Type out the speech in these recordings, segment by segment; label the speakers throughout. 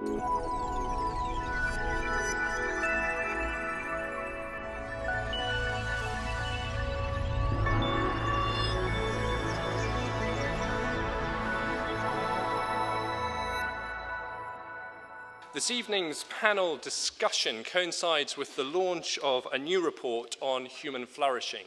Speaker 1: This evening's panel discussion coincides with the launch of a new report on human flourishing,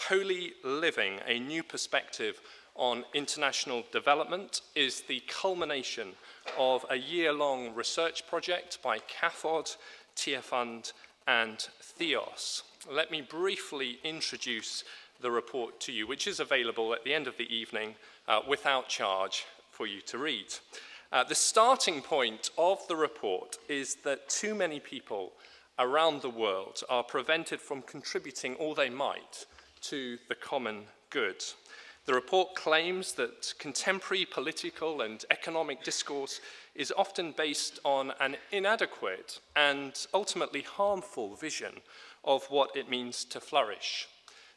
Speaker 1: Holy Living, a new perspective on international development, is the culmination of a year-long research project by CAFOD, Tearfund, and Theos. Let me briefly introduce the report to you, which is available at the end of the evening without charge for you to read. The starting point of the report is that too many people around the world are prevented from contributing all they might to the common good. The report claims that contemporary political and economic discourse is often based on an inadequate and ultimately harmful vision of what it means to flourish.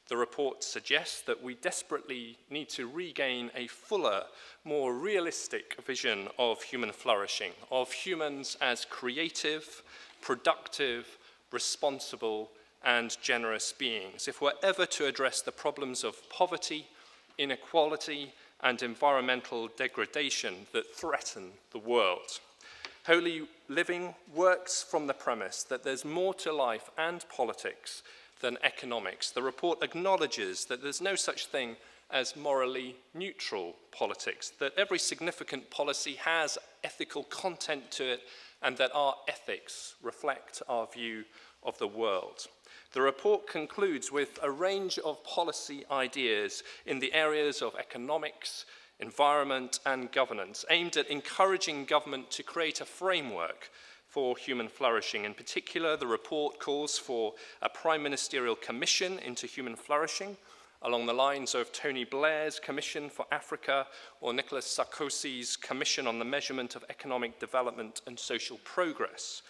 Speaker 1: The report suggests that we desperately need to regain a fuller, more realistic vision of human flourishing, of humans as creative, productive, responsible, and generous beings, if we're ever to address the problems of poverty, inequality, and environmental degradation that threaten the world. Holy Living works from the premise that there's more to life and politics than economics. The report acknowledges that there's no such thing as morally neutral politics, that every significant policy has ethical content to it, and that our ethics reflect our view of the world. The report concludes with a range of policy ideas in the areas of economics, environment, and governance, aimed at encouraging government to create a framework for human flourishing. In particular, the report calls for a prime ministerial commission into human flourishing, along the lines of Tony Blair's Commission for Africa or Nicolas Sarkozy's Commission on the Measurement of Economic Development and Social Progress.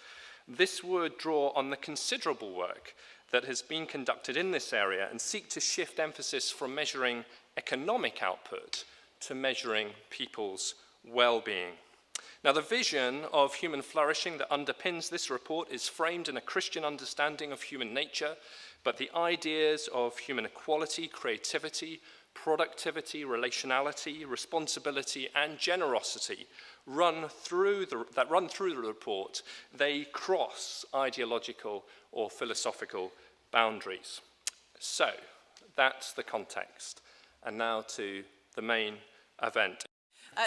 Speaker 1: This would draw on the considerable work that has been conducted in this area and seek to shift emphasis from measuring economic output to measuring people's well-being. Now, the vision of human flourishing that underpins this report is framed in a Christian understanding of human nature, but the ideas of human equality, creativity, productivity, relationality, responsibility, and generosity run through the report. They cross ideological or philosophical boundaries. So, that's the context. And now to the main event.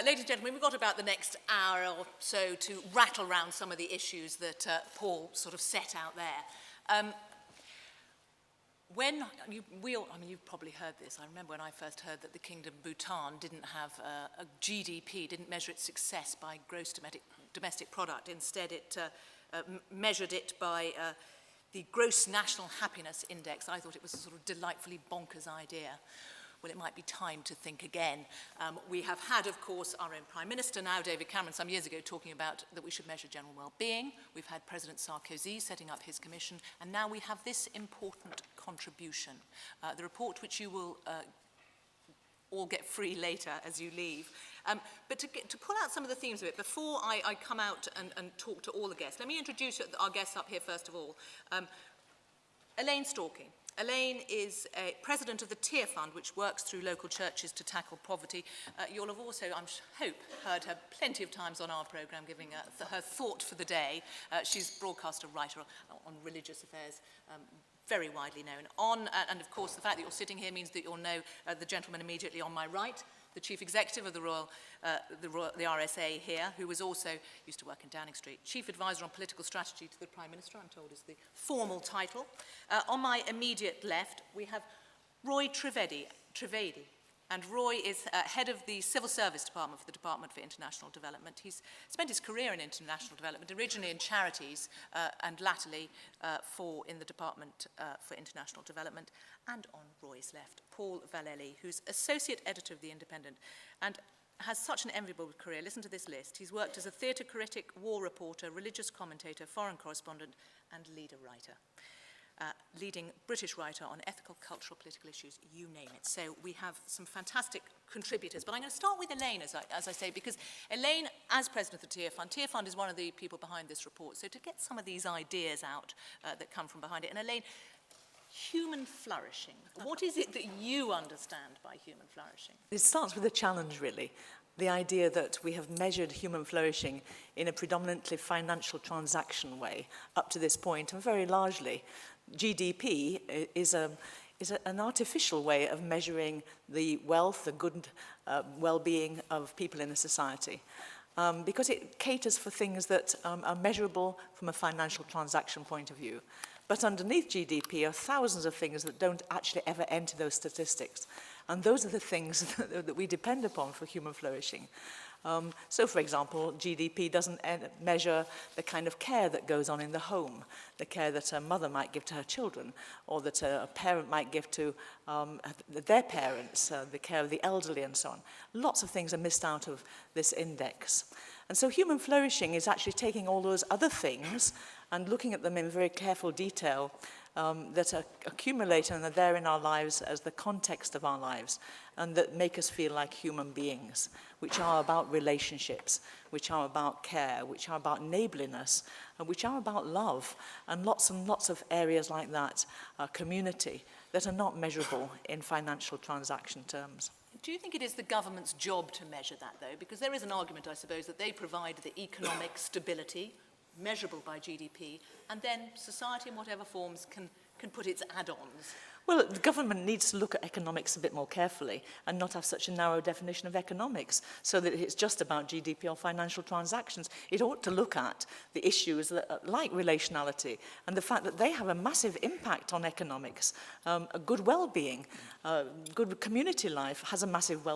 Speaker 2: Ladies and gentlemen, we've got about the next hour or so to rattle around some of the issues that Paul sort of set out there. You've probably heard this. I remember when I first heard that the Kingdom of Bhutan didn't have a GDP, didn't measure its success by gross domestic product. Instead, it measured it by the Gross National Happiness Index. I thought it was a sort of delightfully bonkers idea. Well, it might be time to think again. We have had, of course, our own Prime Minister now, David Cameron, some years ago talking about that we should measure general well-being. We've had President Sarkozy setting up his commission, and now we have this important contribution. The report which you will all get free later as you leave. But to pull out some of the themes of it, before I come out and talk to all the guests, let me introduce our guests up here first of all. Elaine Storkey. Elaine is president of the Tearfund, which works through local churches to tackle poverty. You'll have also, I hope, heard her plenty of times on our programme giving her thought for the day. She's a broadcaster, writer on religious affairs, very widely known. And of course, the fact that you're sitting here means that you'll know the gentleman immediately on my right, the chief executive of the RSA here, who was also used to work in Downing Street. Chief advisor on political strategy to the Prime Minister, I'm told is the formal title. On my immediate left, we have Roy Trivedi. And Roy is head of the Civil Service Department for the Department for International Development. He's spent his career in international development, originally in charities and latterly in the Department for International Development. And on Roy's left, Paul Vallely, who's Associate Editor of The Independent and has such an enviable career. Listen to this list. He's worked as a theatre critic, war reporter, religious commentator, foreign correspondent, and leader writer. leading British writer on ethical, cultural, political issues, you name it. So we have some fantastic contributors. But I'm going to start with Elaine, as I say, because Elaine, as president of the Tear Fund is one of the people behind this report. So to get some of these ideas out that come from behind it. And Elaine, human flourishing. What is it that you understand by human flourishing?
Speaker 3: It starts with a challenge, really. The idea that we have measured human flourishing in a predominantly financial transaction way up to this point, and very largely GDP is an artificial way of measuring the wealth, the good well-being of people in a society. Because it caters for things that are measurable from a financial transaction point of view. But underneath GDP are thousands of things that don't actually ever enter those statistics. And those are the things that we depend upon for human flourishing. So, for example, GDP doesn't measure the kind of care that goes on in the home, the care that a mother might give to her children, or that a parent might give to their parents, the care of the elderly and so on. Lots of things are missed out of this index. And so human flourishing is actually taking all those other things and looking at them in very careful detail that accumulate and are there in our lives as the context of our lives and that make us feel like human beings, which are about relationships, which are about care, which are about neighborliness, and which are about love, and lots of areas like that, community, that are not measurable in financial transaction terms.
Speaker 2: Do you think it is the government's job to measure that, though? Because there is an argument, I suppose, that they provide the economic stability, measurable by GDP, and then society in whatever forms can put its add-ons.
Speaker 3: Well, the government needs to look at economics a bit more carefully and not have such a narrow definition of economics so that it's just about GDP or financial transactions. It ought to look at the issues that, like relationality and the fact that they have a massive impact on economics. A good well-being, good community life has a massive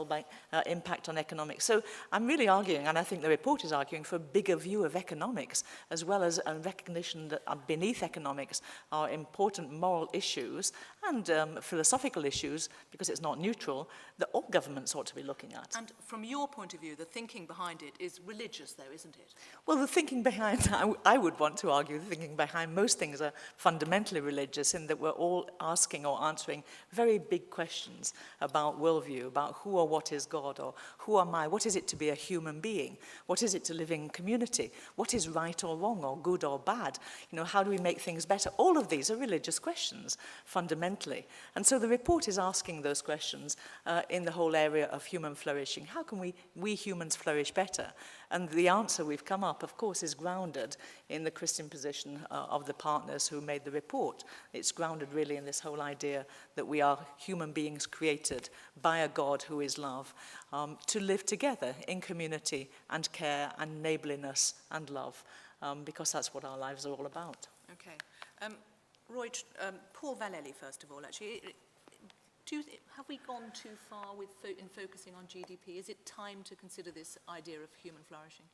Speaker 3: impact on economics. So I'm really arguing, and I think the report is arguing, for a bigger view of economics as well as a recognition that beneath economics are important moral issues and philosophical issues, because it's not neutral, that all governments ought to be looking at.
Speaker 2: And from your point of view, the thinking behind it is religious, though, isn't it?
Speaker 3: Well, the thinking behind, I would want to argue, the thinking behind most things are fundamentally religious in that we're all asking or answering very big questions about worldview, about who or what is God, or who am I, what is it to be a human being, what is it to live in community, what is right or wrong, or good or bad, you know, how do we make things better? All of these are religious questions, fundamentally. And so the report is asking those questions in the whole area of human flourishing. How can we humans flourish better? And the answer we've come up, of course, is grounded in the Christian position of the partners who made the report. It's grounded really in this whole idea that we are human beings created by a God who is love, to live together in community and care and neighborliness and love, because that's what our lives are all about.
Speaker 2: Okay. Roy, Paul Vallely, first of all, actually. Have we gone too far in focusing on GDP? Is it time to consider this idea of human flourishing?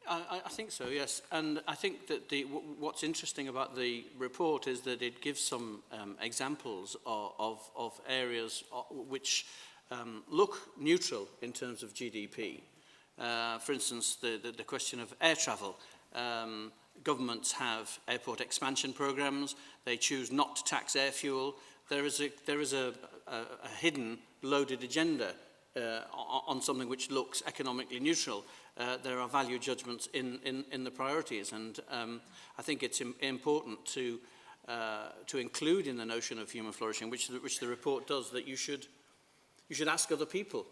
Speaker 4: I think so, yes. And I think that what's interesting about the report is that it gives some examples of areas which look neutral in terms of GDP. For instance, the question of air travel. Governments have airport expansion programs. They choose not to tax air fuel. There is a hidden, loaded agenda on something which looks economically neutral. There are value judgments in the priorities, and I think it's important to include in the notion of human flourishing, which the report does, that you should ask other people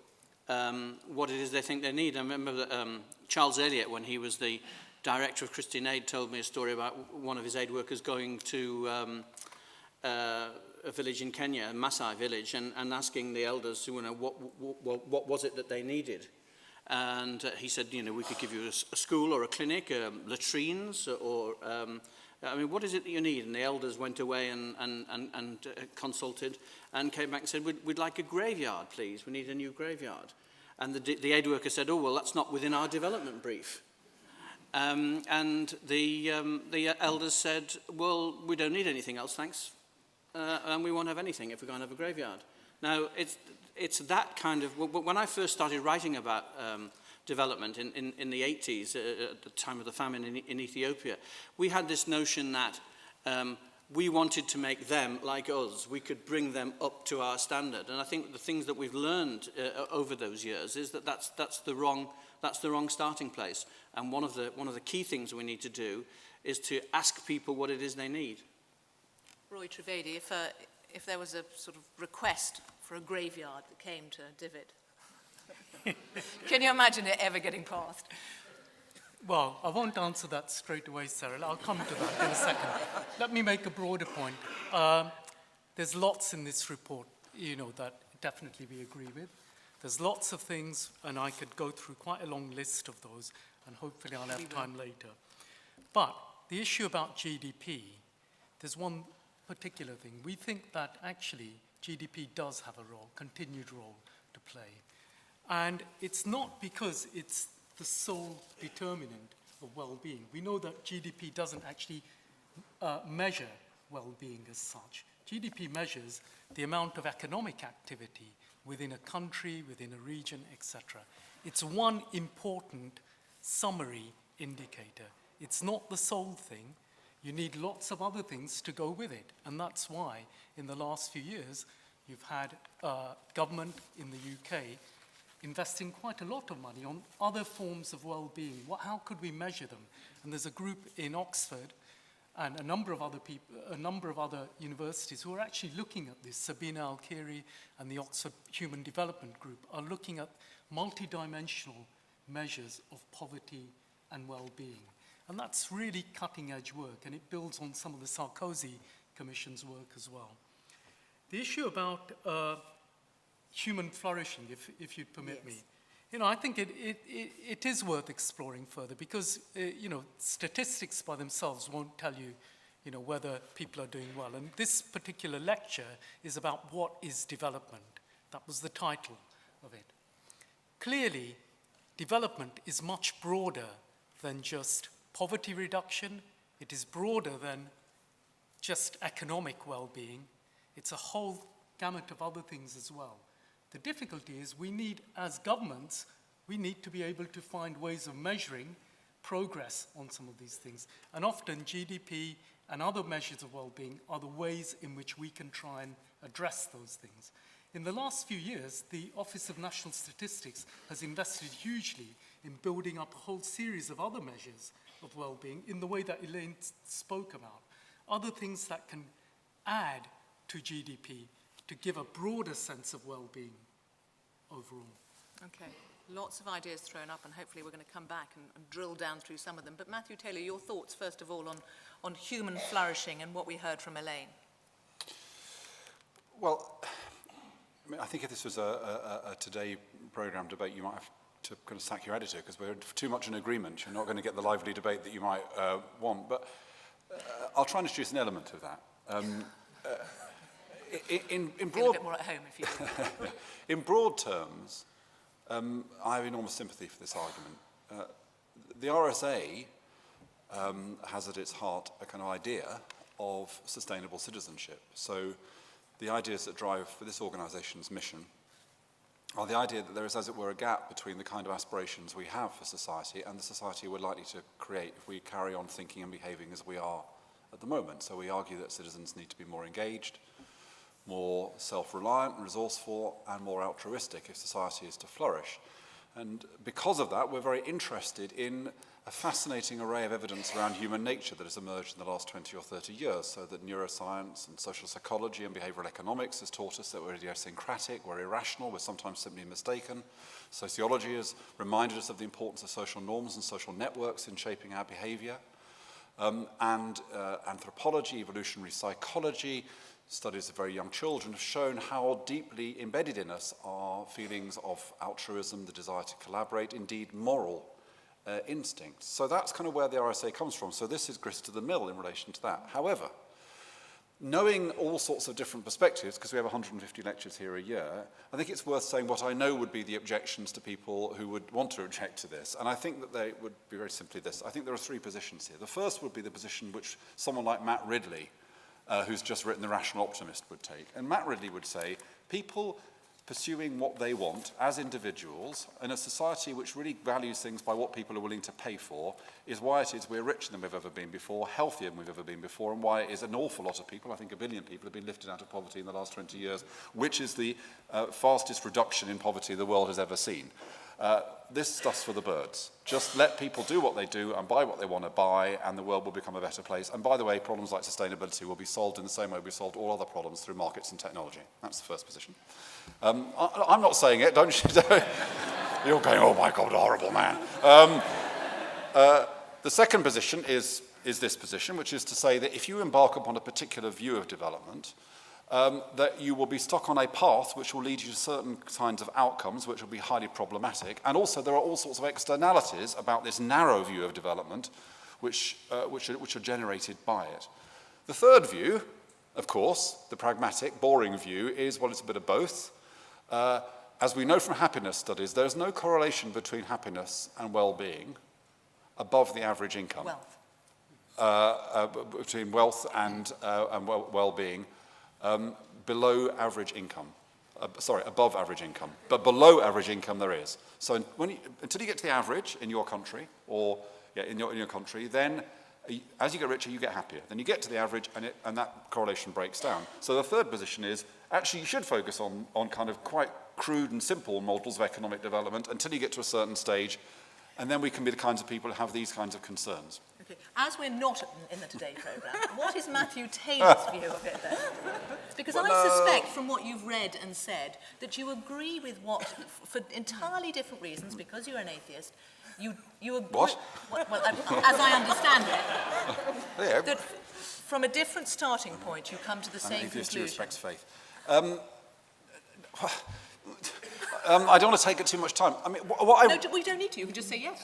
Speaker 4: what it is they think they need. I remember that, Charles Elliott, when he was the director of Christian Aid, told me a story about one of his aid workers going to a village in Kenya, a Maasai village, and asking the elders, you know, what was it that they needed. And he said, you know, we could give you a school or a clinic, latrines, or I mean, what is it that you need? And the elders went away and consulted and came back and said, we'd like a graveyard, please. We need a new graveyard. And the aid worker said, oh, well, that's not within our development brief. And the elders said, well, we don't need anything else, thanks. And we won't have anything if we're going to have a graveyard. Now, it's that kind of... When I first started writing about development in the 80s, at the time of the famine in Ethiopia, we had this notion that we wanted to make them like us. We could bring them up to our standard. And I think the things that we've learned over those years is that that's the wrong starting place. And one of the key things we need to do is to ask people what it is they need.
Speaker 2: Roy Trivedi, if there was a sort of request for a graveyard that came to Divot, can you imagine it ever getting passed?
Speaker 5: Well, I won't answer that straight away, Sarah. I'll come to that in a second. Let me make a broader point. There's lots in this report, that definitely we agree with. There's lots of things, and I could go through quite a long list of those, and hopefully I'll have time later. But the issue about GDP, there's one particular thing. We think that actually GDP does have a role, continued role to play. And it's not because it's the sole determinant of well-being. We know that GDP doesn't actually measure well-being as such. GDP measures the amount of economic activity within a country, within a region, etc. It's one important summary indicator. It's not the sole thing. You need lots of other things to go with it. And that's why, in the last few years, you've had government in the UK investing quite a lot of money on other forms of well-being. How could we measure them? And there's a group in Oxford and a number of other universities who are actually looking at this. Sabina Al-Khairi and the Oxford Human Development Group are looking at multidimensional measures of poverty and well-being. And that's really cutting-edge work, and it builds on some of the Sarkozy Commission's work as well. The issue about human flourishing, if you'd permit me. I think it is worth exploring further because, statistics by themselves won't tell you, whether people are doing well. And this particular lecture is about what is development. That was the title of it. Clearly, development is much broader than just poverty reduction. It is broader than just economic well-being. It's a whole gamut of other things as well. The difficulty is we need, as governments, we need to be able to find ways of measuring progress on some of these things. And often GDP and other measures of well-being are the ways in which we can try and address those things. In the last few years, the Office of National Statistics has invested hugely in building up a whole series of other measures of well-being in the way that Elaine spoke about. Other things that can add to GDP to give a broader sense of well-being overall.
Speaker 2: Okay, lots of ideas thrown up, and hopefully we're going to come back and drill down through some of them. But Matthew Taylor, your thoughts, first of all, on human flourishing and what we heard from Elaine.
Speaker 6: Well, I think if this was a Today programme debate, you might have to kind of sack your editor because we're too much in agreement. You're not going to get the lively debate that you might want. But I'll try and introduce an element of that. In broad,
Speaker 2: a bit more at home, if you
Speaker 6: in broad terms, I have enormous sympathy for this argument. The RSA has at its heart a kind of idea of sustainable citizenship. So the ideas that drive for this organisation's mission are the idea that there is, as it were, a gap between the kind of aspirations we have for society and the society we're likely to create if we carry on thinking and behaving as we are at the moment. So we argue that citizens need to be more engaged, more self-reliant, resourceful, and more altruistic if society is to flourish. And because of that, we're very interested in a fascinating array of evidence around human nature that has emerged in the last 20 or 30 years, so that neuroscience and social psychology and behavioral economics has taught us that we're idiosyncratic, we're irrational, we're sometimes simply mistaken. Sociology has reminded us of the importance of social norms and social networks in shaping our behavior. And anthropology, evolutionary psychology, studies of very young children have shown how deeply embedded in us are feelings of altruism, the desire to collaborate, indeed moral instincts. So that's kind of where the RSA comes from. So this is grist to the mill in relation to that. However, knowing all sorts of different perspectives, because we have 150 lectures here a year, I think it's worth saying what I know would be the objections to people who would want to object to this. And I think that they would be very simply this. I think there are three positions here. The first would be the position which someone like Matt Ridley, who's just written The Rational Optimist, would take. And Matt Ridley would say, people pursuing what they want as individuals in a society which really values things by what people are willing to pay for is why it is we're richer than we've ever been before, healthier than we've ever been before, and why it is an awful lot of people, I think 1 billion people, have been lifted out of poverty in the last 20 years, which is the fastest reduction in poverty the world has ever seen. This stuff's for the birds. Just let people do what they do and buy what they want to buy, and the world will become a better place. And by the way, problems like sustainability will be solved in the same way we've solved all other problems through markets and technology. That's the first position. I'm not saying it, don't you? You're going, oh my God, horrible man. The second position is this position, which is to say that if you embark upon a particular view of development, that you will be stuck on a path which will lead you to certain kinds of outcomes which will be highly problematic. And also there are all sorts of externalities about this narrow view of development which are generated by it. The third view, of course, the pragmatic, boring view, is, well, it's a bit of both. As we know from happiness studies, there's no correlation between happiness and well-being above the average income.
Speaker 2: Wealth.
Speaker 6: Between wealth and well-being. Below average income. Above average income. But below average income there is. So until you get to the average in your country, or in your country, then as you get richer, you get happier. Then you get to the average, and that correlation breaks down. So the third position is, actually you should focus on kind of quite crude and simple models of economic development until you get to a certain stage, and then we can be the kinds of people who have these kinds of concerns.
Speaker 2: Okay. As we're not in the Today programme, what is Matthew Taylor's view of it then? Because I suspect from what you've read and said that you agree with what, for entirely different reasons, because you're an atheist, you agree...
Speaker 6: What?
Speaker 2: Well, as I understand it,
Speaker 6: Yeah.
Speaker 2: that from a different starting point you come to the same
Speaker 6: atheist who
Speaker 2: conclusion.
Speaker 6: respects faith. I don't want to take it too much time. I mean,
Speaker 2: No, we don't need to. You can just say yes.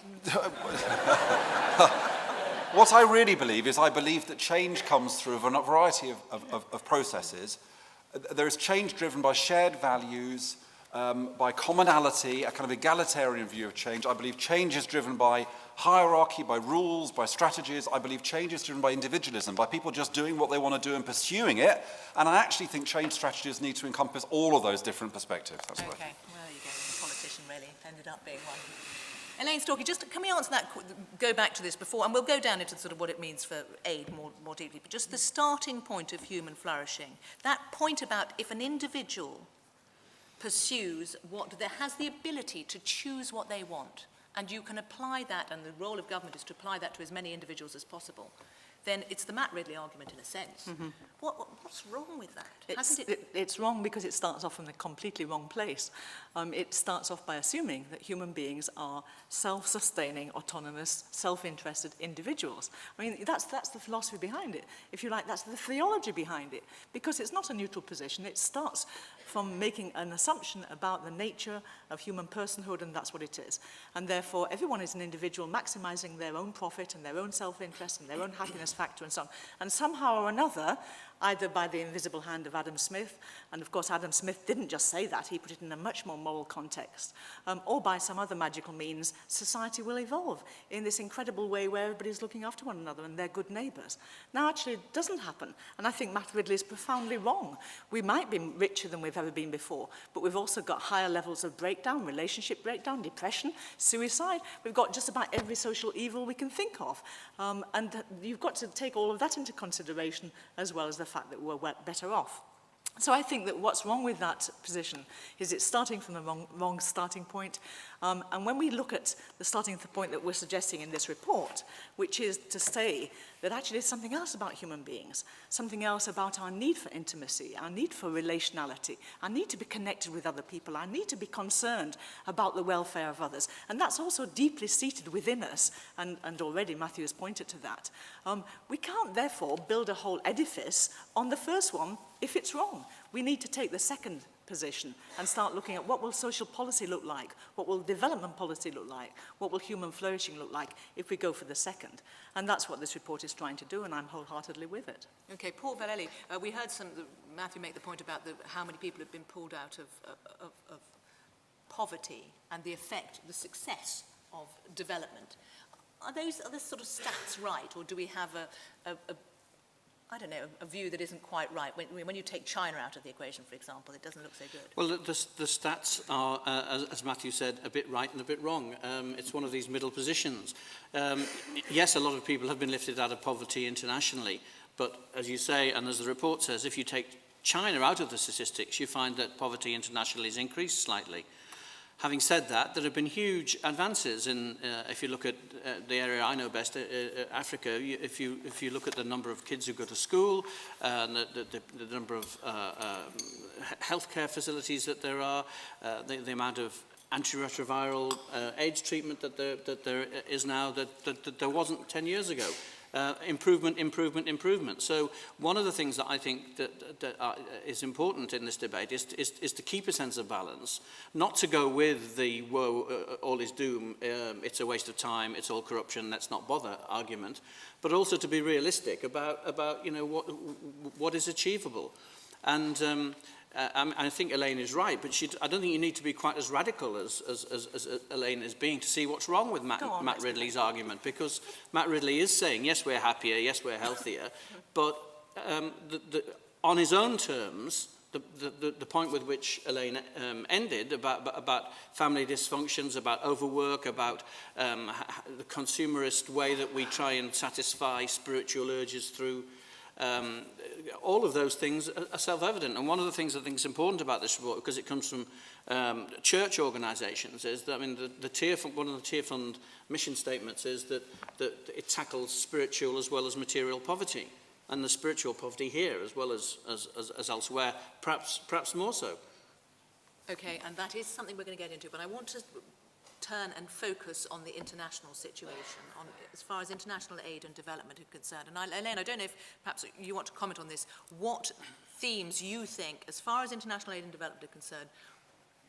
Speaker 6: What I really believe is I believe that change comes through a variety of processes. There is change driven by shared values, by commonality, a kind of egalitarian view of change. I believe change is driven by hierarchy, by rules, by strategies. I believe change is driven by individualism, by people just doing what they want to do and pursuing it. And I actually think change strategies need to encompass all of those different perspectives. That's what I think.
Speaker 2: Well, there you go. The politician really ended up being one. Elaine Storkey, just can we answer that, go back to this before, and we'll go down into sort of what it means for aid more deeply, but just the starting point of human flourishing, that point about if an individual pursues has the ability to choose what they want, and you can apply that, and the role of government is to apply that to as many individuals as possible, then it's the Matt Ridley argument in a sense. Mm-hmm. What's wrong with that?
Speaker 3: It's wrong because it starts off from the completely wrong place. It starts off by assuming that human beings are self-sustaining, autonomous, self-interested individuals. I mean, that's the philosophy behind it. If you like, that's the theology behind it. Because it's not a neutral position. It starts from making an assumption about the nature of human personhood, and that's what it is. And therefore, everyone is an individual maximizing their own profit and their own self-interest and their own happiness factor and so on. And somehow or another, either by the invisible hand of Adam Smith, and of course Adam Smith didn't just say that, he put it in a much more moral context, or by some other magical means, society will evolve in this incredible way where everybody's looking after one another and they're good neighbours. Now actually it doesn't happen, and I think Matt Ridley is profoundly wrong. We might be richer than we've ever been before, but we've also got higher levels of breakdown, relationship breakdown, depression, suicide. We've got just about every social evil we can think of, and you've got to take all of that into consideration as well as the fact that we're better off. So I think that what's wrong with that position is it's starting from the wrong starting point. And when we look at the starting point that we're suggesting in this report, which is to say that actually there's something else about human beings, something else about our need for intimacy, our need for relationality, our need to be connected with other people, our need to be concerned about the welfare of others. And that's also deeply seated within us, and already Matthew has pointed to that. We can't therefore build a whole edifice on the first one if it's wrong. We need to take the second position and start looking at what will social policy look like, what will development policy look like, what will human flourishing look like if we go for the second. And that's what this report is trying to do, and I'm wholeheartedly with it.
Speaker 2: Okay, Paul Vallely, we heard Matthew make the point about how many people have been pulled out of poverty and the effect, the success of development. Are those sort of stats right, or do we have I don't know, a view that isn't quite right. When you take China out of the equation, for example, it doesn't look so good.
Speaker 4: Well, the stats are, as Matthew said, a bit right and a bit wrong. It's one of these middle positions. Yes, a lot of people have been lifted out of poverty internationally, but as you say, and as the report says, if you take China out of the statistics, you find that poverty internationally has increased slightly. Having said that, there have been huge advances in, if you look at the area I know best, Africa, if you look at the number of kids who go to school, the number of healthcare facilities that there are, the amount of antiretroviral AIDS treatment that there is now that there wasn't 10 years ago. Improvement. So one of the things that I think that is important in this debate is to keep a sense of balance, not to go with the woe, all is doom, it's a waste of time, it's all corruption, let's not bother argument, but also to be realistic about you know what is achievable. And I think Elaine is right, but I don't think you need to be quite as radical as Elaine is being to see what's wrong with Matt Ridley's argument, because Matt Ridley is saying, yes, we're happier, yes, we're healthier, but on his own terms, the point with which Elaine ended about family dysfunctions, about overwork, about the consumerist way that we try and satisfy spiritual urges through all of those things are self-evident. And one of the things I think is important about this report, because it comes from church organisations, is that, I mean, one of the Tier Fund mission statements is that it tackles spiritual as well as material poverty, and the spiritual poverty here as well as elsewhere, perhaps more so.
Speaker 2: Okay, and that is something we're going to get into, but I want to turn and focus on the international situation, on as far as international aid and development are concerned. And Elaine, I don't know if perhaps you want to comment on this. What themes you think, as far as international aid and development are concerned,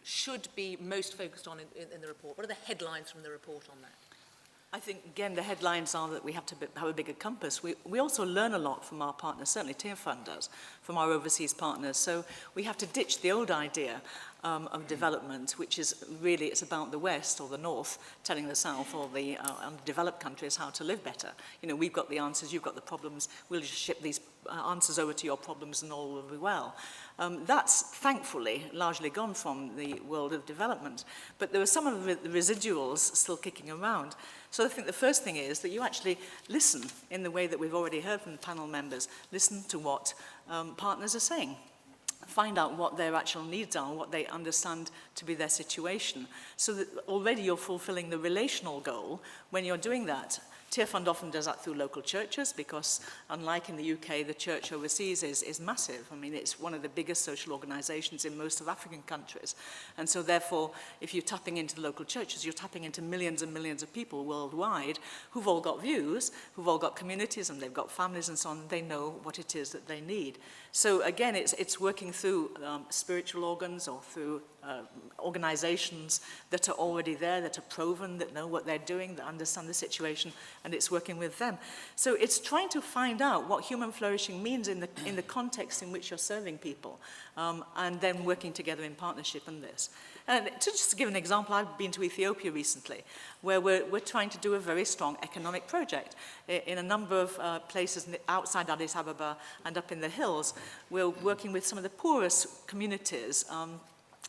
Speaker 2: should be most focused on in the report? What are the headlines from the report on that?
Speaker 3: I think, again, the headlines are that we have to have a bigger compass. We also learn a lot from our partners, certainly Tier Fund does, from our overseas partners. So we have to ditch the old idea of development, which is really, it's about the West or the North telling the South or the undeveloped countries how to live better. You know, we've got the answers, you've got the problems, we'll just ship these answers over to your problems and all will be well. That's thankfully largely gone from the world of development, but there are some of the residuals still kicking around. So I think the first thing is that you actually listen in the way that we've already heard from the panel members, listen to what partners are saying. Find out what their actual needs are, what they understand to be their situation, so that already you're fulfilling the relational goal when you're doing that. Tier Fund often does that through local churches because, unlike in the UK, the church overseas is massive. I mean, it's one of the biggest social organisations in most of African countries. And so, therefore, if you're tapping into the local churches, you're tapping into millions and millions of people worldwide who've all got views, who've all got communities, and they've got families and so on. They know what it is that they need. So, again, it's working through spiritual organs or through organisations that are already there, that are proven, that know what they're doing, that understand the situation, and it's working with them. So it's trying to find out what human flourishing means in the context in which you're serving people, and then working together in partnership on this. And to just give an example, I've been to Ethiopia recently, where we're trying to do a very strong economic project. In a number of places outside Addis Ababa and up in the hills, we're working with some of the poorest communities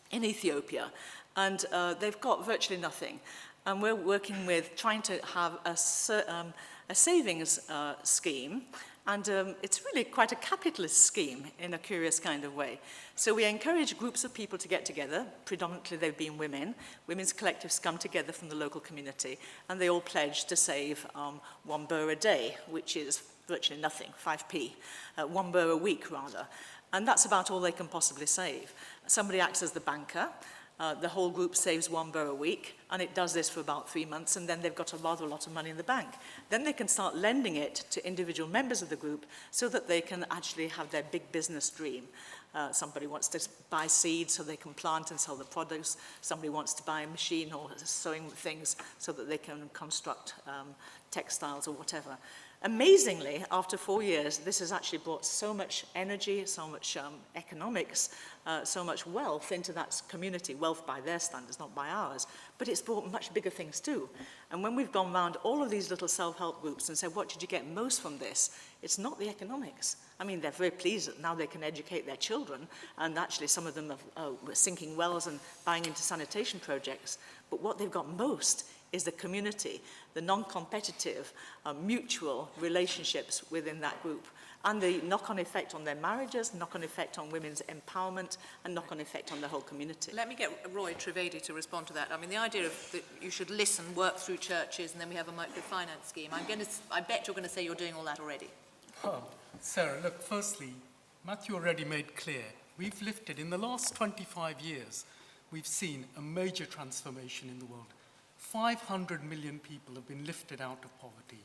Speaker 3: in Ethiopia, and they've got virtually nothing. And we're working with trying to have a savings scheme, and it's really quite a capitalist scheme in a curious kind of way. So we encourage groups of people to get together. Predominantly they've been women. Women's collectives come together from the local community, and they all pledge to save £1 a day, which is virtually nothing, 5p, £1 a week rather. And that's about all they can possibly save. Somebody acts as the banker. The whole group saves £1 a week, and it does this for about 3 months, and then they've got a rather lot of money in the bank. Then they can start lending it to individual members of the group so that they can actually have their big business dream. Somebody wants to buy seeds so they can plant and sell the produce. Somebody wants to buy a machine or sowing things so that they can construct textiles or whatever. Amazingly, after 4 years, this has actually brought so much energy, so much economics, so much wealth into that community, wealth by their standards, not by ours, but it's brought much bigger things too. And when we've gone around all of these little self-help groups and said, what did you get most from this? It's not the economics. I mean, they're very pleased that now they can educate their children, and actually some of them are sinking wells and buying into sanitation projects, but what they've got most is the community, the non-competitive, mutual relationships within that group, and the knock-on effect on their marriages, knock-on effect on women's empowerment, and knock-on effect on the whole community.
Speaker 2: Let me get Roy Trivedi to respond to that. I mean, the idea of that you should listen, work through churches, and then we have a microfinance scheme. I bet you're going to say you're doing all that already.
Speaker 5: Oh, Sarah, look, firstly, Matthew already made clear, we've lifted, in the last 25 years, we've seen a major transformation in the world. 500 million people have been lifted out of poverty.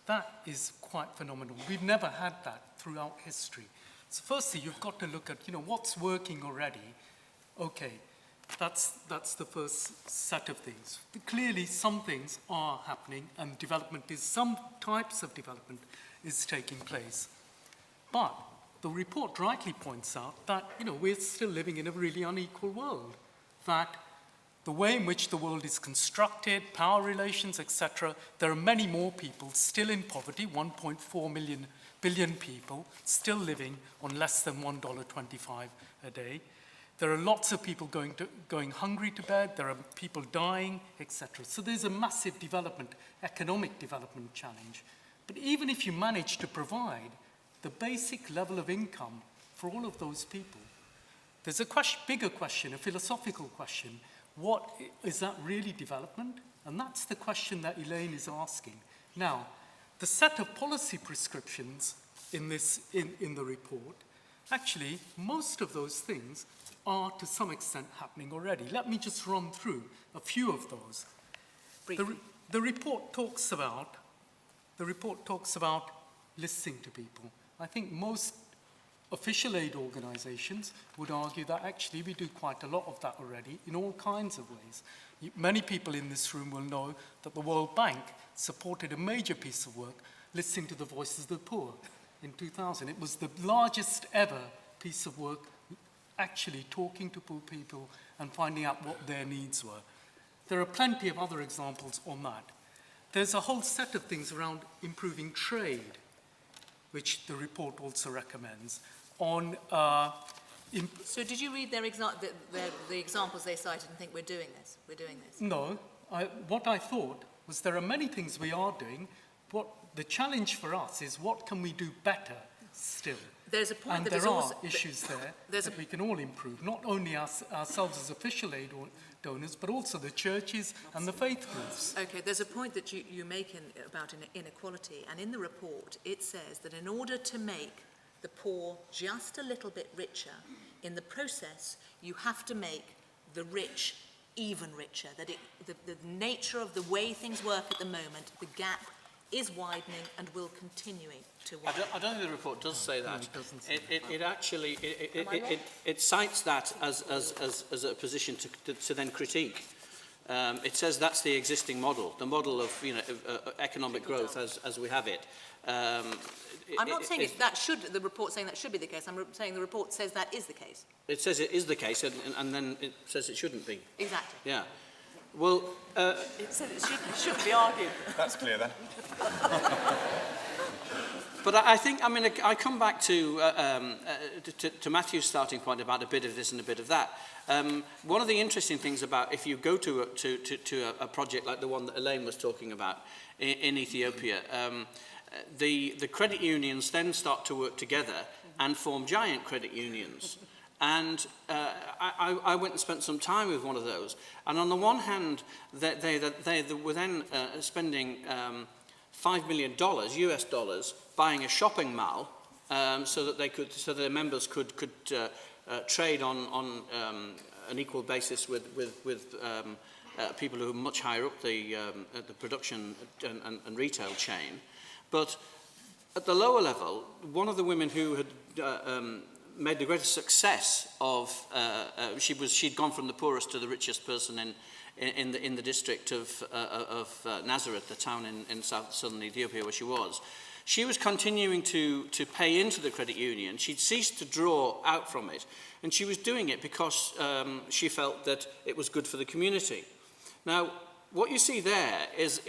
Speaker 5: That is quite phenomenal. We've never had that throughout history. So firstly, you've got to look at, what's working already. Okay, that's the first set of things. Clearly, some things are happening, and some types of development is taking place. But the report rightly points out that, we're still living in a really unequal world. That the way in which the world is constructed, power relations, etc., there are many more people still in poverty, 1.4 billion people still living on less than $1.25 a day. There are lots of people going hungry to bed, there are people dying, etc. So there's a massive economic development challenge. But even if you manage to provide the basic level of income for all of those people, there's a bigger question, a philosophical question. What is that really development? And that's the question that Elaine is asking. Now, the set of policy prescriptions in the report, actually, most of those things are to some extent happening already. Let me just run through a few of those. The report talks about listening to people. I think most official aid organizations would argue that actually we do quite a lot of that already in all kinds of ways. Many people in this room will know that the World Bank supported a major piece of work listening to the voices of the poor in 2000. It was the largest ever piece of work actually talking to poor people and finding out what their needs were. There are plenty of other examples on that. There's a whole set of things around improving trade, which the report also recommends.
Speaker 2: So did you read the examples they cited and think we're doing this?
Speaker 5: No. What I thought was there are many things we are doing. What the challenge for us is what can we do better still?
Speaker 2: There's a point
Speaker 5: and
Speaker 2: that
Speaker 5: there
Speaker 2: is
Speaker 5: are
Speaker 2: also,
Speaker 5: issues there that we can all improve, not only ourselves as official aid donors, but also the churches and the faith groups.
Speaker 2: Okay, there's a point that you make about inequality, and in the report it says that in order to make the poor just a little bit richer, in the process you have to make the rich even richer, that the nature of the way things work at the moment, the gap is widening and will continue to widen.
Speaker 4: I don't think the report does say that. It actually cites that as a position to then critique. It says that's the existing model, the model of economic growth as we have it.
Speaker 2: I'm not saying the report saying that should be the case. I'm saying the report says that is the case.
Speaker 4: It says it is the case, and then it says it shouldn't be.
Speaker 2: Exactly.
Speaker 4: Yeah. Well,
Speaker 3: it said it shouldn't be argued.
Speaker 7: That's clear then.
Speaker 4: But I think, I come back to Matthew's starting point about a bit of this and a bit of that. One of the interesting things about if you go to a project like the one that Elaine was talking about in Ethiopia, the credit unions then start to work together and form giant credit unions. And I went and spent some time with one of those. And on the one hand, they were then spending $5 million, US dollars, buying a shopping mall so that their members could trade on an equal basis with people who are much higher up the production and retail chain. But at the lower level, one of the women who had made the greatest success of, she'd gone from the poorest to the richest person in the district of Nazareth, the town in southern Ethiopia where she was. She was continuing to pay into the credit union. She'd ceased to draw out from it, and she was doing it because she felt that it was good for the community. Now, what you see there is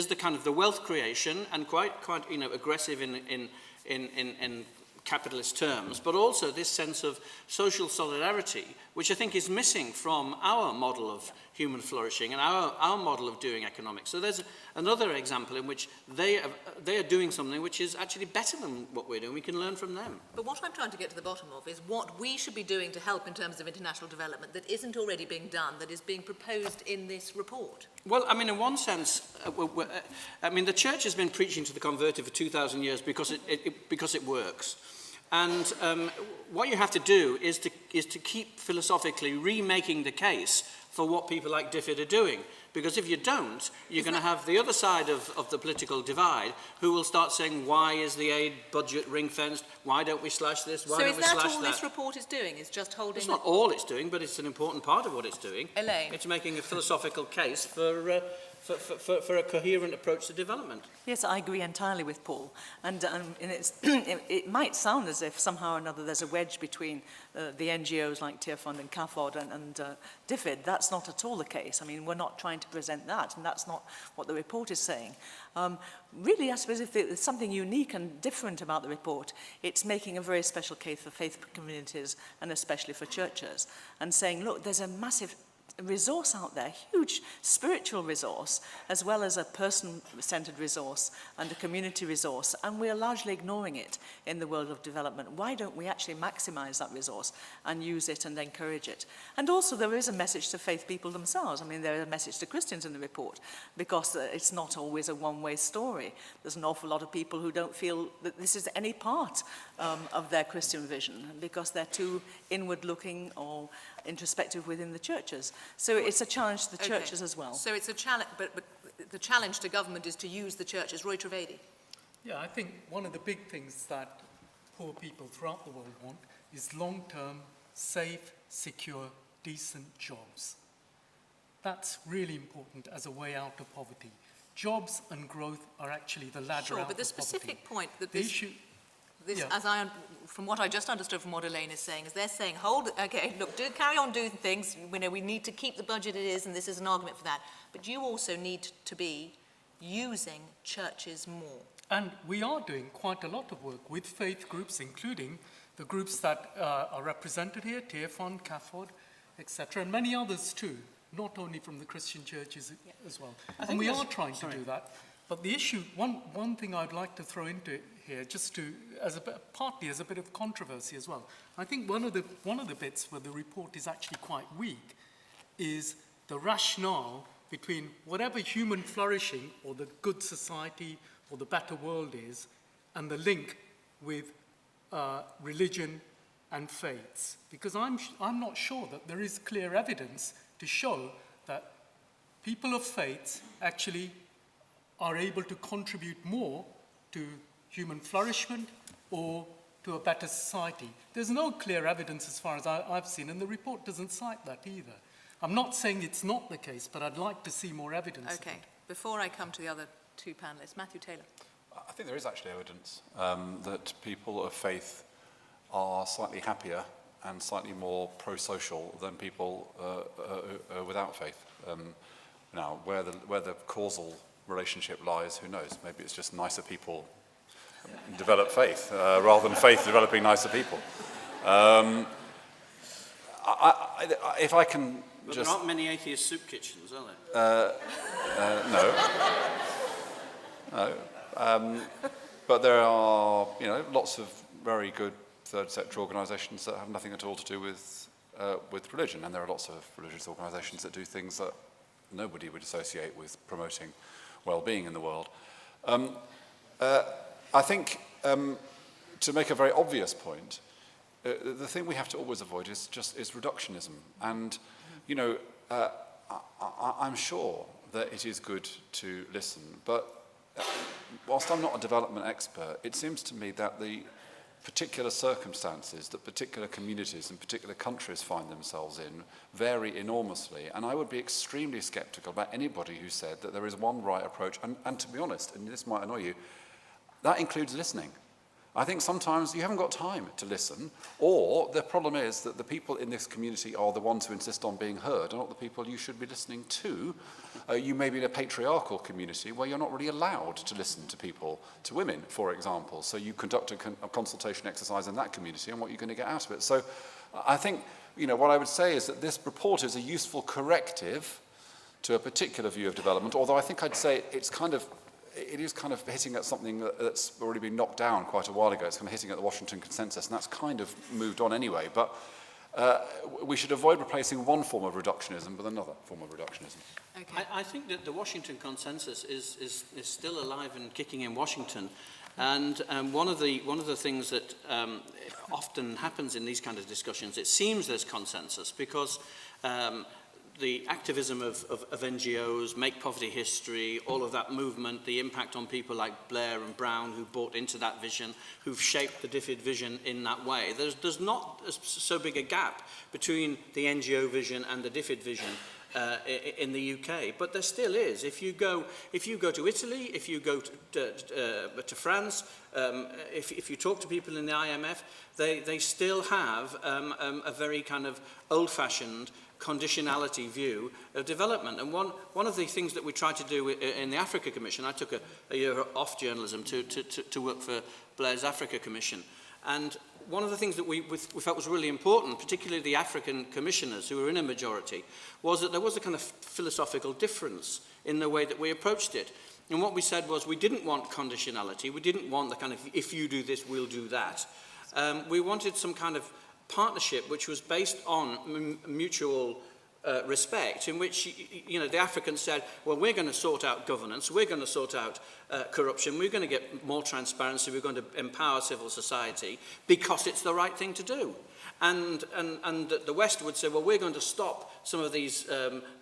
Speaker 4: the kind of the wealth creation, and quite aggressive in capitalist terms, but also this sense of social solidarity, which I think is missing from our model of human flourishing and our model of doing economics. So there's another example in which they are doing something which is actually better than what we're doing. We can learn from them.
Speaker 2: But what I'm trying to get to the bottom of is what we should be doing to help in terms of international development that isn't already being done, that is being proposed in this report.
Speaker 4: Well, I mean, in one sense, the church has been preaching to the converted for 2,000 years because it works. And what you have to do is to keep philosophically remaking the case for what people like Diffid are doing. Because if you don't, you're going to have the other side of the political divide who will start saying, why is the aid budget ring-fenced? Why don't we slash this? Why don't we slash that?
Speaker 2: So is that all this report is doing? Is just holding...
Speaker 4: It's not all it's doing, but it's an important part of what it's doing.
Speaker 2: Elaine?
Speaker 4: It's making a philosophical case for a coherent approach to development.
Speaker 3: Yes, I agree entirely with Paul. And it might sound as if somehow or another there's a wedge between the NGOs like Tear Fund and CAFOD and Diffid. That's not at all the case. I mean, we're not trying to present that, and that's not what the report is saying. Really, I suppose if there's something unique and different about the report, it's making a very special case for faith communities and especially for churches, and saying, look, there's a massive resource out there, huge spiritual resource, as well as a person-centered resource and a community resource, and we're largely ignoring it in the world of development. Why don't we actually maximize that resource and use it and encourage it? And also there is a message to faith people themselves. I mean, there is a message to Christians in the report, because it's not always a one-way story. There's an awful lot of people who don't feel that this is any part of their Christian vision, because they're too inward-looking or introspective within the churches. So it's a challenge to the churches as well.
Speaker 2: So it's a challenge, but the challenge to government is to use the churches. Roy Trivedi.
Speaker 5: Yeah, I think one of the big things that poor people throughout the world want is long-term, safe, secure, decent jobs. That's really important as a way out of poverty. Jobs and growth are actually the ladder out of poverty.
Speaker 2: Sure, but the specific point that
Speaker 5: The
Speaker 2: this...
Speaker 5: issue,
Speaker 2: from what I just understood from what Elaine is saying, is they're saying, carry on doing things, we need to keep the budget it is, and this is an argument for that. But you also need to be using churches more.
Speaker 5: and we are doing quite a lot of work with faith groups, including the groups that are represented here, Tear Fund, CAFOD, etc., and many others too, not only from the Christian churches as well. And we are trying to do that. But the issue, one thing I'd like to throw into it here, just to, partly as a bit of controversy as well. I think one of the bits where the report is actually quite weak is the rationale between whatever human flourishing or the good society or the better world is, and the link with religion and faiths. Because I'm not sure that there is clear evidence to show that people of faith actually are able to contribute more to human flourishment or to a better society. There's no clear evidence as far as I've seen, and the report doesn't cite that either. I'm not saying it's not the case, but I'd like to see more evidence.
Speaker 2: Okay, before I come to the other two panellists, Matthew Taylor.
Speaker 6: I think there is actually evidence that people of faith are slightly happier and slightly more pro-social than people without faith. Now, where the causal relationship lies, who knows? Maybe it's just nicer people develop faith rather than faith developing nicer people. If I can
Speaker 4: but
Speaker 6: just...
Speaker 4: there aren't many atheist soup kitchens, are there?
Speaker 6: No. But there are, lots of very good third sector organisations that have nothing at all to do with religion, and there are lots of religious organisations that do things that nobody would associate with promoting well-being in the world. I think, to make a very obvious point, the thing we have to always avoid is reductionism. And, I'm sure that it is good to listen, but whilst I'm not a development expert, it seems to me that the particular circumstances that particular communities and particular countries find themselves in vary enormously. And I would be extremely sceptical about anybody who said that there is one right approach. And to be honest, and this might annoy you, that includes listening. I think sometimes you haven't got time to listen, or the problem is that the people in this community are the ones who insist on being heard, and not the people you should be listening to. You may be in a patriarchal community where you're not really allowed to listen to people, to women, for example. So you conduct a consultation exercise in that community and what you're going to get out of it. So I think, what I would say is that this report is a useful corrective to a particular view of development, although I think I'd say it is kind of hitting at something that's already been knocked down quite a while ago. It's kind of hitting at the Washington Consensus, and that's kind of moved on anyway. But we should avoid replacing one form of reductionism with another form of reductionism.
Speaker 2: Okay.
Speaker 4: I think that the Washington Consensus is still alive and kicking in Washington. And one of the things that often happens in these kind of discussions, it seems there's consensus because the activism of NGOs, Make Poverty History, all of that movement, the impact on people like Blair and Brown who bought into that vision, who've shaped the DFID vision in that way. There's not so big a gap between the NGO vision and the DFID vision in the UK, but there still is. If you go to Italy, if you go to France, if you talk to people in the IMF, they still have a very kind of old-fashioned conditionality view of development. And one of the things that we tried to do in the Africa Commission, I took a year off journalism to work for Blair's Africa Commission. And one of the things that we felt was really important, particularly the African commissioners who were in a majority, was that there was a kind of philosophical difference in the way that we approached it. And what we said was we didn't want conditionality, we didn't want the kind of, if you do this, we'll do that. We wanted some kind of partnership which was based on mutual respect, in which the Africans said, well, we're going to sort out governance, we're going to sort out corruption, we're going to get more transparency, we're going to empower civil society because it's the right thing to do. And the West would say, well, we're going to stop some of these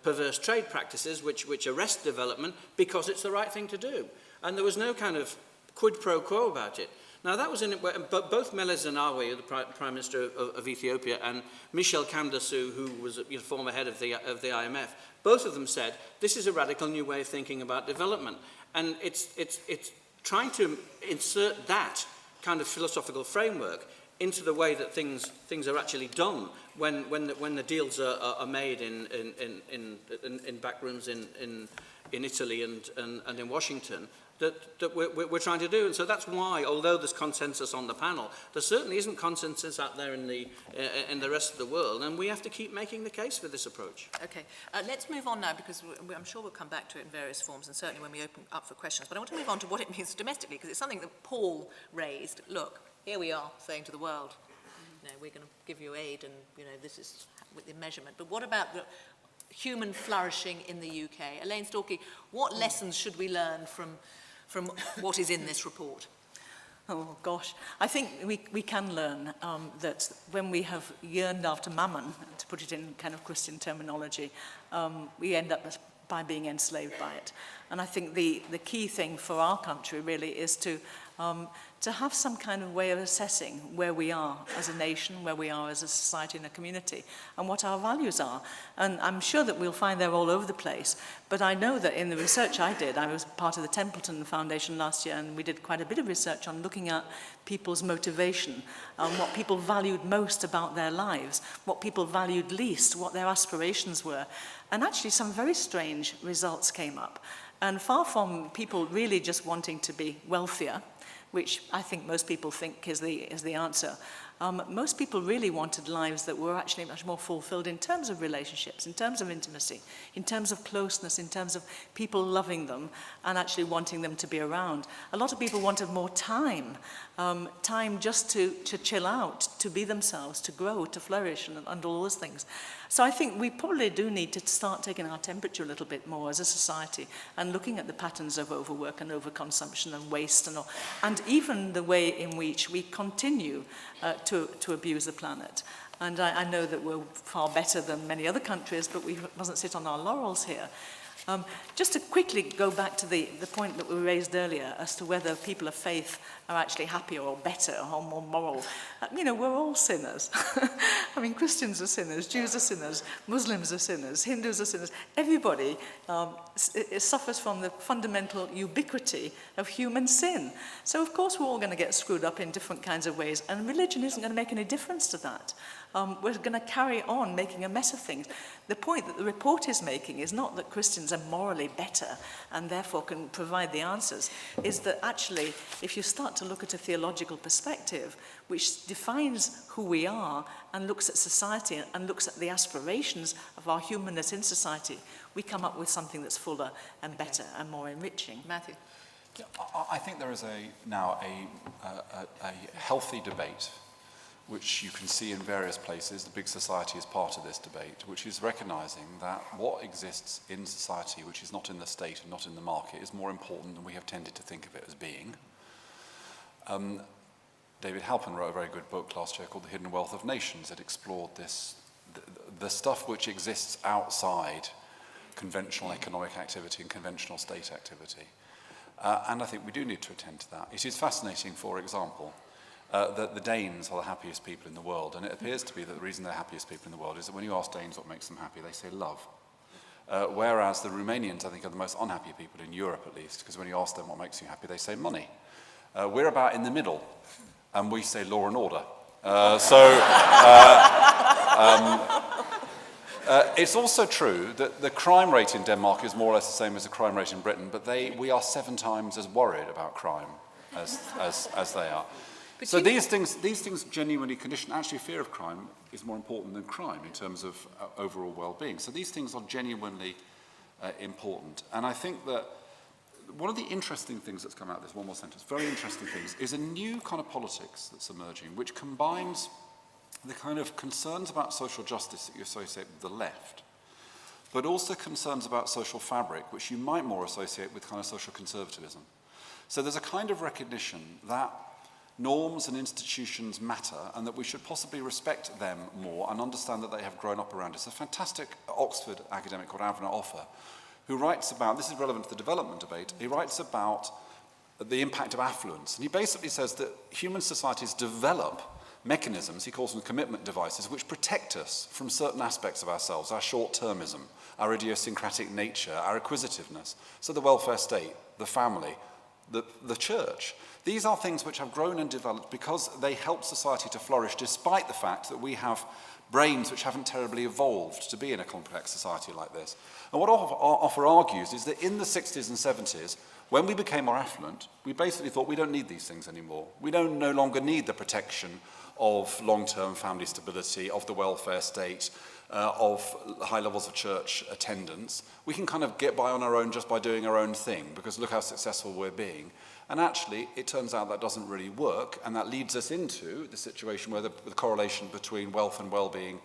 Speaker 4: perverse trade practices which arrest development because it's the right thing to do. And there was no kind of quid pro quo about it. Now, that was in it, but both Meles Zenawi, the Prime Minister of Ethiopia, and Michel Kamdasu, who was former head of the IMF, both of them said, this is a radical new way of thinking about development. And it's trying to insert that kind of philosophical framework into the way that things are actually done when the deals are made in back rooms in Italy and in Washington, that we're trying to do. And so that's why, although there's consensus on the panel, there certainly isn't consensus out there in the rest of the world, and we have to keep making the case for this approach.
Speaker 2: Okay, let's move on now, because I'm sure we'll come back to it in various forms, and certainly when we open up for questions. But I want to move on to what it means domestically, because it's something that Paul raised. Look, here we are saying to the world, we're going to give you aid, and this is with the measurement. But what about the human flourishing in the UK? Elaine Storkey, what lessons should we learn from what is in this report?
Speaker 3: Oh, gosh. I think we can learn that when we have yearned after mammon, to put it in kind of Christian terminology, we end up by being enslaved by it. And I think the key thing for our country really is to have some kind of way of assessing where we are as a nation, where we are as a society and a community, and what our values are. And I'm sure that we'll find they're all over the place, but I know that in the research I did, I was part of the Templeton Foundation last year, and we did quite a bit of research on looking at people's motivation, what people valued most about their lives, what people valued least, what their aspirations were. And actually some very strange results came up. And far from people really just wanting to be wealthier, which I think most people think is the answer, most people really wanted lives that were actually much more fulfilled in terms of relationships, in terms of intimacy, in terms of closeness, in terms of people loving them and actually wanting them to be around. A lot of people wanted more time, time just to chill out, to be themselves, to grow, to flourish, and all those things. So I think we probably do need to start taking our temperature a little bit more as a society and looking at the patterns of overwork and overconsumption and waste and even the way in which we continue to abuse the planet. And I know that we're far better than many other countries, but we mustn't sit on our laurels here. Just to quickly go back to the point that we raised earlier as to whether people of faith are actually happier or better or more moral. You know, we're all sinners. I mean, Christians are sinners, Jews are sinners, Muslims are sinners, Hindus are sinners. Everybody suffers from the fundamental ubiquity of human sin. So, of course, we're all going to get screwed up in different kinds of ways, and religion isn't going to make any difference to that. We're going to carry on making a mess of things. The point that the report is making is not that Christians are morally better and therefore can provide the answers, is that actually, if you start to look at a theological perspective, which defines who we are and looks at society and looks at the aspirations of our humanness in society, we come up with something that's fuller and better and more enriching.
Speaker 2: Matthew.
Speaker 6: I think there is now a healthy debate, which you can see in various places. The big society is part of this debate, which is recognizing that what exists in society, which is not in the state and not in the market, is more important than we have tended to think of it as being. David Halpern wrote a very good book last year called The Hidden Wealth of Nations. It explored this, the stuff which exists outside conventional economic activity and conventional state activity. And I think we do need to attend to that. It is fascinating, for example, that the Danes are the happiest people in the world, and it appears to be that the reason they're happiest people in the world is that when you ask Danes what makes them happy, they say love. Whereas the Romanians, I think, are the most unhappy people in Europe, at least, because when you ask them what makes you happy, they say money. We're about in the middle, and we say law and order. It's also true that the crime rate in Denmark is more or less the same as the crime rate in Britain, but we are 7 times as worried about crime as they are. But so these things genuinely condition. Actually, fear of crime is more important than crime in terms of overall well-being. So these things are genuinely important. And I think that one of the interesting things that's come out of this, one more sentence, very interesting things, is a new kind of politics that's emerging, which combines the kind of concerns about social justice that you associate with the left, but also concerns about social fabric, which you might more associate with kind of social conservatism. So there's a kind of recognition that norms and institutions matter and that we should possibly respect them more and understand that they have grown up around us. A fantastic Oxford academic called Avner Offer, who writes about, this is relevant to the development debate, he writes about the impact of affluence. And he basically says that human societies develop mechanisms, he calls them commitment devices, which protect us from certain aspects of ourselves, our short-termism, our idiosyncratic nature, our acquisitiveness. So the welfare state, the family, the church. These are things which have grown and developed because they help society to flourish despite the fact that we have brains which haven't terribly evolved to be in a complex society like this. And what Offer argues is that in the 60s and 70s, when we became more affluent, we basically thought we don't need these things anymore. We no longer need the protection of long-term family stability, of the welfare state, of high levels of church attendance. We can kind of get by on our own just by doing our own thing, because look how successful we're being. And actually, it turns out that doesn't really work, and that leads us into the situation where the correlation between wealth and well-being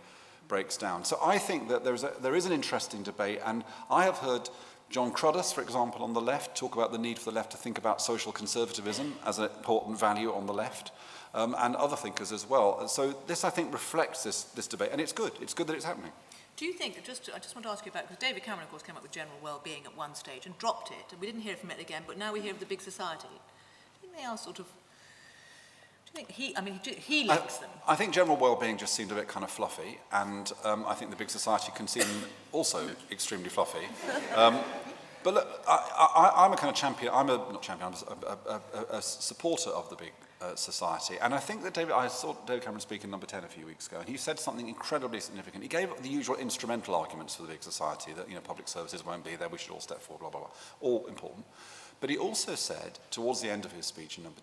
Speaker 6: breaks down. So I think that there is an interesting debate, and I have heard John Cruddas, for example, on the left, talk about the need for the left to think about social conservatism as an important value on the left, and other thinkers as well. And so this, I think, reflects this debate, and it's good. It's good that it's happening.
Speaker 2: Do you think, I just want to ask you about, because David Cameron, of course, came up with general well-being at one stage and dropped it, and we didn't hear from it again, but now we hear of the big society. Do you think they are sort of, do you think he likes them?
Speaker 6: I think general well-being just seemed a bit kind of fluffy, and I think the big society can seem also extremely fluffy. But look, I'm a kind of champion, I'm a supporter of the big society. And I think that I saw David Cameron speak in Number 10 a few weeks ago, and he said something incredibly significant. He gave the usual instrumental arguments for the big society, that, you know, public services won't be there, we should all step forward, blah, blah, blah, all important. But he also said, towards the end of his speech in Number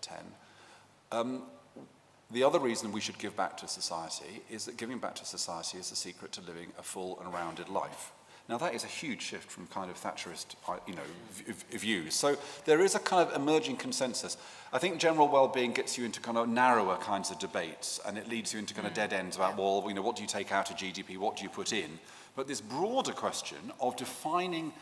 Speaker 6: 10, the other reason we should give back to society is that giving back to society is the secret to living a full and rounded life. Now, that is a huge shift from kind of Thatcherist, views. So there is a kind of emerging consensus. I think general well-being gets you into kind of narrower kinds of debates, and it leads you into kind of dead ends about, well, you know, what do you take out of GDP, what do you put in? But this broader question of defining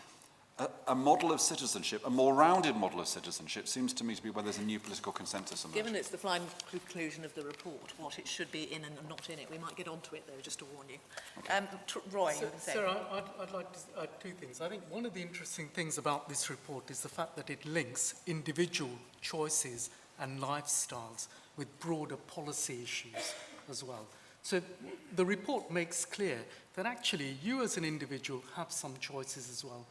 Speaker 6: a model of citizenship, a more rounded model of citizenship, seems to me to be where there's a new political consensus emerging.
Speaker 2: Given it's the final conclusion of the report, what it should be in and not in it, we might get onto it though, just to warn you. Roy, you can say.
Speaker 5: Sarah, I'd like to add two things. I think one of the interesting things about this report is the fact that it links individual choices and lifestyles with broader policy issues as well. So the report makes clear that actually you as an individual have some choices as well.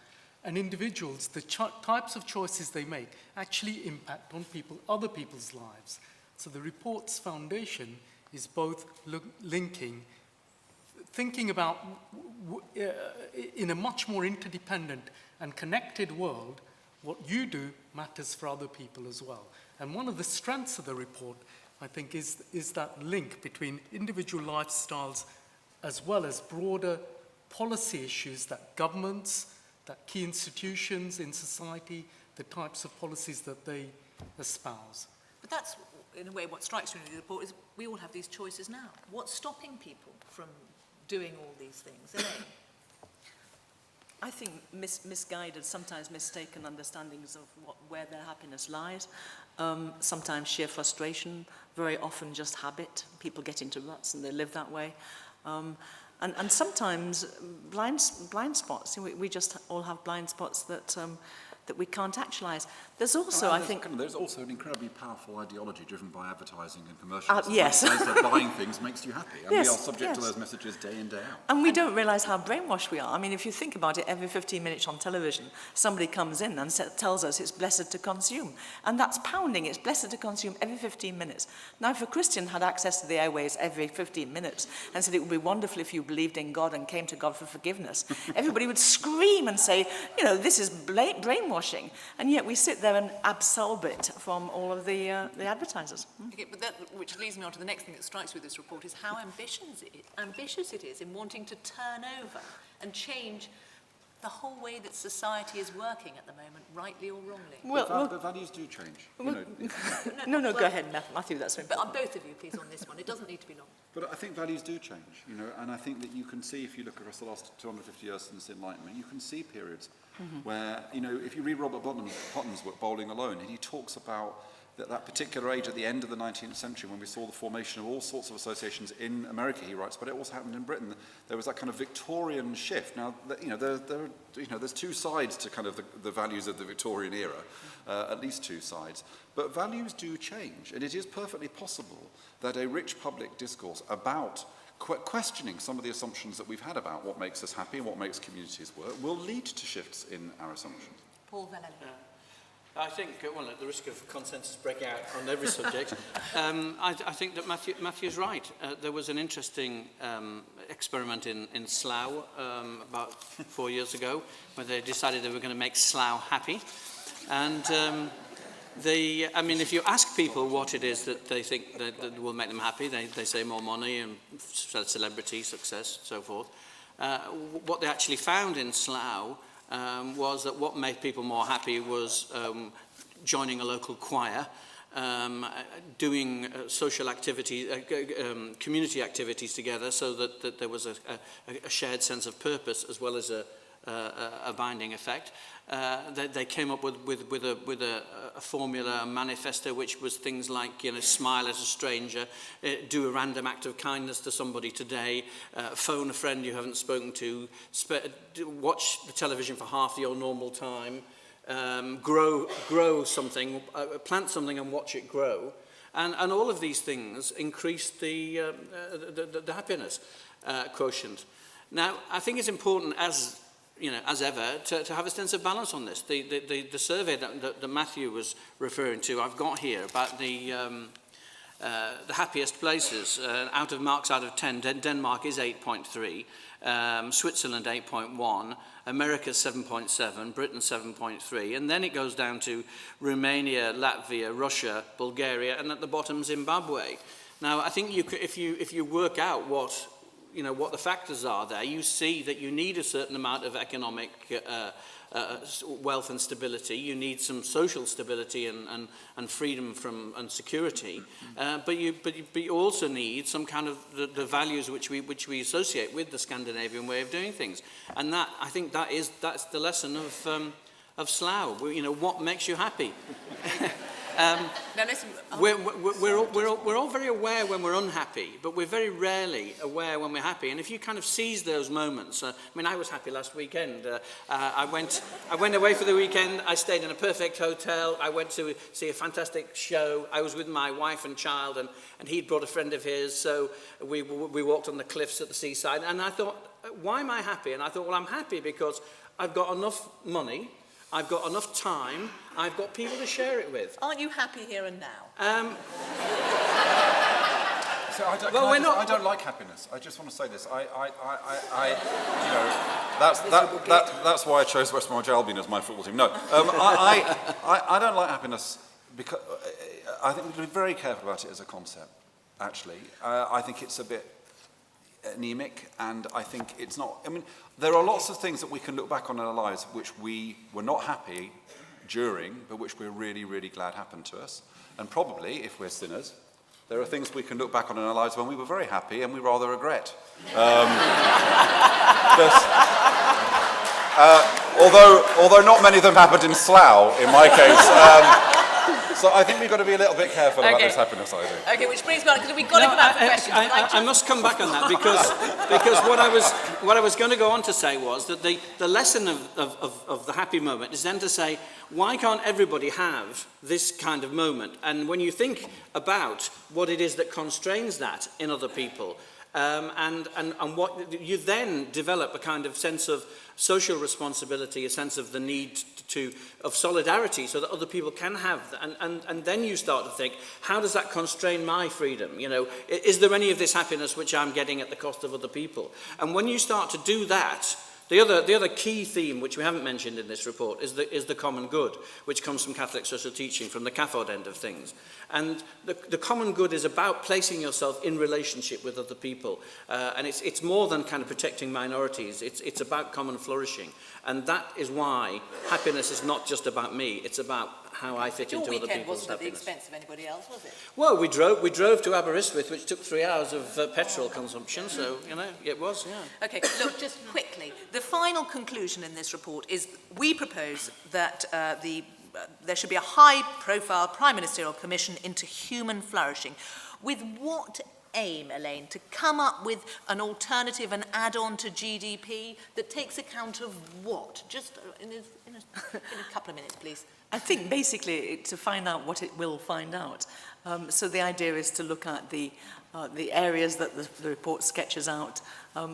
Speaker 5: And individuals, the types of choices they make actually impact on other people's lives. So the report's foundation is both thinking about in a much more interdependent and connected world, what you do matters for other people as well. And one of the strengths of the report, I think, is that link between individual lifestyles as well as broader policy issues that governments, that key institutions in society, the types of policies that they espouse.
Speaker 2: But that's, in a way, what strikes me in the report is we all have these choices now. What's stopping people from doing all these things? Elaine?
Speaker 3: I think misguided, sometimes mistaken understandings of where their happiness lies, sometimes sheer frustration, very often just habit. People get into ruts and they live that way. And sometimes blind spots. We just all have blind spots that we can't actualize. There's also, I think...
Speaker 6: There's also an incredibly powerful ideology driven by advertising and commercials.
Speaker 3: Yes.
Speaker 6: That buying things makes you happy. And
Speaker 3: yes,
Speaker 6: we are subject to
Speaker 3: yes.
Speaker 6: those messages day in, day out.
Speaker 3: And we don't realise how brainwashed we are. I mean, if you think about it, every 15 minutes on television, somebody comes in and tells us it's blessed to consume. And that's pounding. It's blessed to consume every 15 minutes. Now, if a Christian had access to the airways every 15 minutes and said it would be wonderful if you believed in God and came to God for forgiveness, everybody would scream and say, you know, this is brainwashing. And yet we sit there and absolve it from all of the advertisers.
Speaker 2: Okay, but that, which leads me on to the next thing that strikes me with this report, is how ambitious it is in wanting to turn over and change the whole way that society is working at the moment, rightly or wrongly.
Speaker 6: But values do change.
Speaker 3: No, go ahead, Matthew, that's very
Speaker 2: But
Speaker 3: important.
Speaker 2: on both of you, please, on this one. It doesn't need to be long.
Speaker 6: But I think values do change, and I think that you can see, if you look across the last 250 years since Enlightenment, you can see periods where, if you read Robert Putnam's book, Bowling Alone, he talks about that particular age at the end of the 19th century when we saw the formation of all sorts of associations in America, he writes, but it also happened in Britain. There was that kind of Victorian shift. Now, there's two sides to kind of the values of the Victorian era, at least two sides. But values do change, and it is perfectly possible that a rich public discourse about questioning some of the assumptions that we've had about what makes us happy and what makes communities work will lead to shifts in our assumptions.
Speaker 2: Paul Vallely.
Speaker 4: I think, well, at the risk of consensus breaking out on every subject, I think that Matthew's right. There was an interesting experiment in Slough about 4 years ago where they decided they were going to make Slough happy. And if you ask people what it is that they think that will make them happy, they say more money and celebrity, success, so forth. What they actually found in Slough was that what made people more happy was joining a local choir, doing social activity, community activities together, so that there was a shared sense of purpose as well as a binding effect. They came up with a formula, a manifesto, which was things like, smile at a stranger, do a random act of kindness to somebody today, phone a friend you haven't spoken to, watch the television for half your normal time, grow something, plant something and watch it grow. And all of these things increase the happiness quotient. Now, I think it's important, as ever, to have a sense of balance on this. The survey that Matthew was referring to, I've got here, about the happiest places. Marks out of 10, Denmark is 8.3, Switzerland 8.1, America 7.7, Britain 7.3, and then it goes down to Romania, Latvia, Russia, Bulgaria, and at the bottom Zimbabwe. Now, I think if you work out what you know, what the factors are there, you see that you need a certain amount of economic wealth and stability. You need some social stability and freedom from and security, but you also need some kind of the values which we associate with the Scandinavian way of doing things, and that I think that's the lesson of Slough. You know, what makes you happy?
Speaker 2: Now listen,
Speaker 4: we're all very aware when we're unhappy, but we're very rarely aware when we're happy. And if you kind of seize those moments, I mean, I was happy last weekend. I went away for the weekend. I stayed in a perfect hotel. I went to see a fantastic show. I was with my wife and child, and he'd brought a friend of his. So we walked on the cliffs at the seaside. And I thought, why am I happy? And I thought, well, I'm happy because I've got enough money. I've got enough time. I've got people to share it with.
Speaker 2: aren't you happy here and now?
Speaker 6: So I don't like happiness. I just want to say this. That's why I chose West Bromwich Albion as my football team. No, I don't like happiness because I think we have to be very careful about it as a concept. Actually, I think it's a bit anemic, and I think it's not. I mean, there are lots of things that we can look back on in our lives which we were not happy during, but which we're really, really glad happened to us. And probably, if we're sinners, there are things we can look back on in our lives when we were very happy and we rather regret. Although not many of them happened in Slough, in my case. So I think we've got to be a little bit careful about this happiness idea.
Speaker 2: Okay, which brings me on, because we've got to come back to questions.
Speaker 4: I must come back on that because what I was going to go on to say was that the lesson of the happy moment is then to say, why can't everybody have this kind of moment? And when you think about what it is that constrains that in other people, and what you then develop a kind of sense of social responsibility, a sense of the need of solidarity so that other people can have that. And then you start to think, how does that constrain my freedom? You know, is there any of this happiness which I'm getting at the cost of other people? And when you start to do that, the other key theme, which we haven't mentioned in this report, is the common good, which comes from Catholic social teaching, from the Cathode end of things. And the common good is about placing yourself in relationship with other people. And it's more than kind of protecting minorities. It's about common flourishing. And that is why happiness is not just about me. It's about how I fit into other people's happiness.
Speaker 2: Your weekend wasn't at the expense of anybody else, was it?
Speaker 4: Well, we drove to Aberystwyth, which took 3 hours of petrol consumption. So, you know, it was, yeah.
Speaker 2: Okay, look, just quickly. The final conclusion in this report is we propose that there should be a high-profile Prime Ministerial Commission into human flourishing. With what aim, Elaine? To come up with an alternative, an add-on to GDP that takes account of what? Just in a couple of minutes, please.
Speaker 3: I think basically to find out what it will find out. So the idea is to look at the areas that the report sketches out,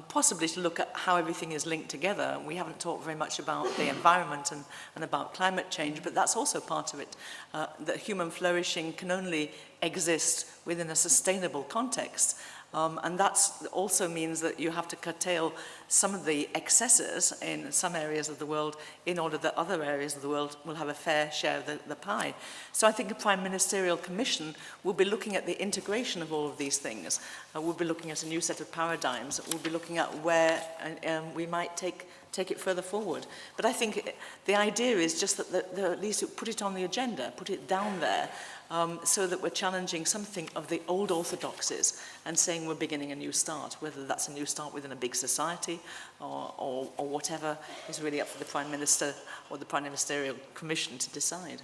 Speaker 3: possibly to look at how everything is linked together. We haven't talked very much about the environment and about climate change, but that's also part of it, that human flourishing can only exist within a sustainable context. And that also means that you have to curtail some of the excesses in some areas of the world in order that other areas of the world will have a fair share of the pie. So I think a Prime Ministerial Commission will be looking at the integration of all of these things. We'll be looking at a new set of paradigms. We'll be looking at where we might take it further forward. But I think the idea is just that at least put it on the agenda, put it down there, so that we're challenging something of the old orthodoxies and saying we're beginning a new start, whether that's a new start within a big society or whatever is really up for the Prime Minister or the Prime Ministerial Commission to decide.